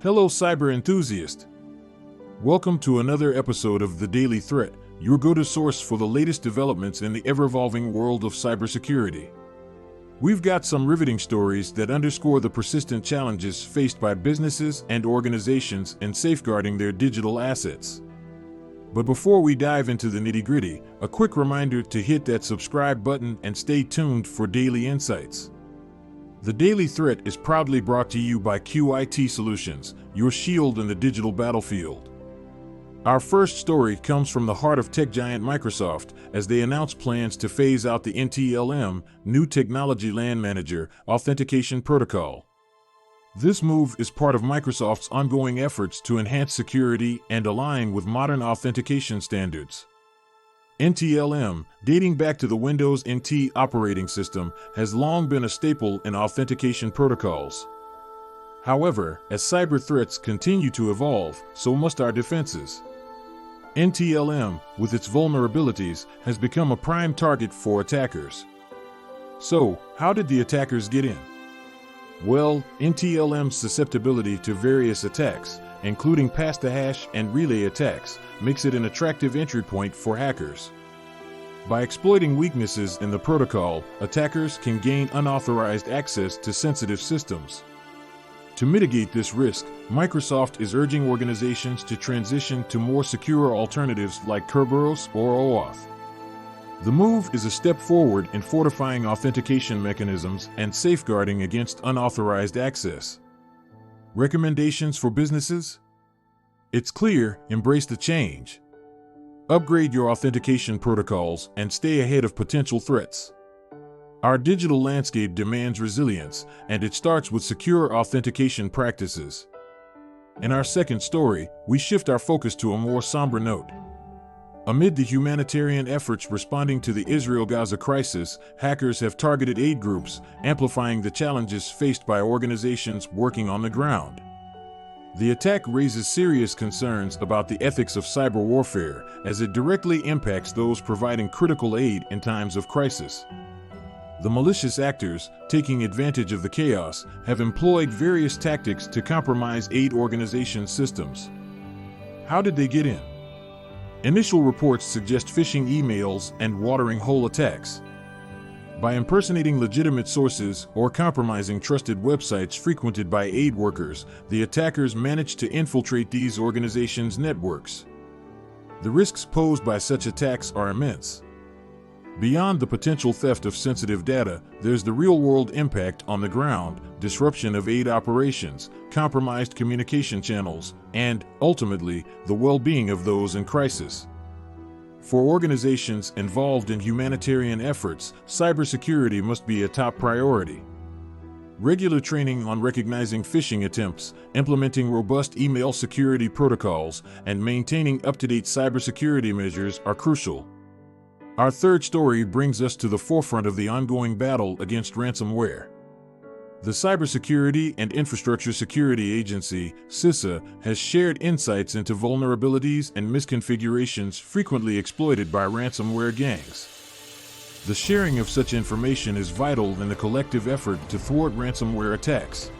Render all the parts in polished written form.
Hello, cyber enthusiast. Welcome to another episode of The Daily Threat, your go-to source for the latest developments in the ever-evolving world of cybersecurity. We've got some riveting stories that underscore the persistent challenges faced by businesses and organizations in safeguarding their digital assets. But before we dive into the nitty-gritty, a quick reminder to hit that subscribe button and stay tuned for daily insights. The Daily Threat is proudly brought to you by QIT Solutions, your shield in the digital battlefield. Our first story comes from the heart of tech giant Microsoft as they announce plans to phase out the NTLM, New Technology Land Manager, authentication protocol. This move is part of Microsoft's ongoing efforts to enhance security and align with modern authentication standards. NTLM, dating back to the Windows NT operating system, has long been a staple in authentication protocols. However, as cyber threats continue to evolve, so must our defenses. NTLM, with its vulnerabilities, has become a prime target for attackers. So, how did the attackers get in? Well, NTLM's susceptibility to various attacks, including pass-the-hash and relay attacks, makes it an attractive entry point for hackers. By exploiting weaknesses in the protocol, attackers can gain unauthorized access to sensitive systems. To mitigate this risk, Microsoft is urging organizations to transition to more secure alternatives like Kerberos or OAuth. The move is a step forward in fortifying authentication mechanisms and safeguarding against unauthorized access. Recommendations for businesses? It's clear, embrace the change. Upgrade your authentication protocols and stay ahead of potential threats. Our digital landscape demands resilience, and it starts with secure authentication practices. In our second story, we shift our focus to a more somber note. Amid the humanitarian efforts responding to the Israel-Gaza crisis, hackers have targeted aid groups, amplifying the challenges faced by organizations working on the ground. The attack raises serious concerns about the ethics of cyber warfare, as it directly impacts those providing critical aid in times of crisis. The malicious actors, taking advantage of the chaos, have employed various tactics to compromise aid organization systems. How did they get in? Initial reports suggest phishing emails and watering hole attacks. By impersonating legitimate sources or compromising trusted websites frequented by aid workers, the attackers managed to infiltrate these organizations' networks. The risks posed by such attacks are immense. Beyond the potential theft of sensitive data, there's the real-world impact on the ground, disruption of aid operations, compromised communication channels, and, ultimately, the well-being of those in crisis. For organizations involved in humanitarian efforts, cybersecurity must be a top priority. Regular training on recognizing phishing attempts, implementing robust email security protocols, and maintaining up-to-date cybersecurity measures are crucial. Our third story brings us to the forefront of the ongoing battle against ransomware. The Cybersecurity and Infrastructure Security Agency, CISA, has shared insights into vulnerabilities and misconfigurations frequently exploited by ransomware gangs. The sharing of such information is vital in the collective effort to thwart ransomware attacks.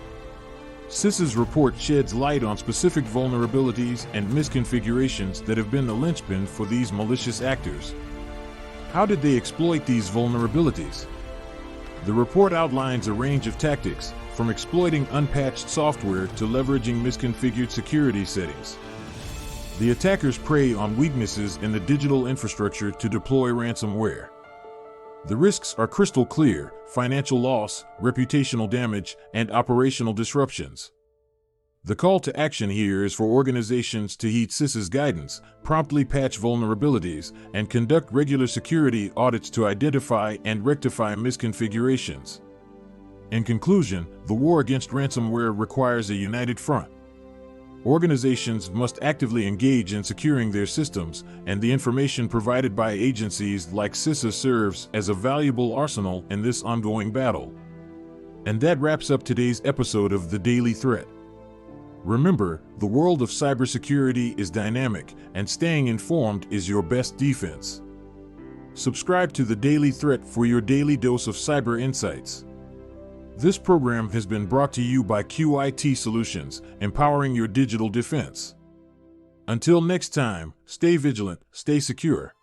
CISA's report sheds light on specific vulnerabilities and misconfigurations that have been the linchpin for these malicious actors. How did they exploit these vulnerabilities? The report outlines a range of tactics, from exploiting unpatched software to leveraging misconfigured security settings. The attackers prey on weaknesses in the digital infrastructure to deploy ransomware. The risks are crystal clear: financial loss, reputational damage, and operational disruptions. The call to action here is for organizations to heed CISA's guidance, promptly patch vulnerabilities, and conduct regular security audits to identify and rectify misconfigurations. In conclusion, the war against ransomware requires a united front. Organizations must actively engage in securing their systems, and the information provided by agencies like CISA serves as a valuable arsenal in this ongoing battle. And that wraps up today's episode of The Daily Threat. Remember, the world of cybersecurity is dynamic, and staying informed is your best defense. Subscribe to The Daily Threat for your daily dose of cyber insights. This program has been brought to you by QIT Solutions, empowering your digital defense. Until next time, stay vigilant, stay secure.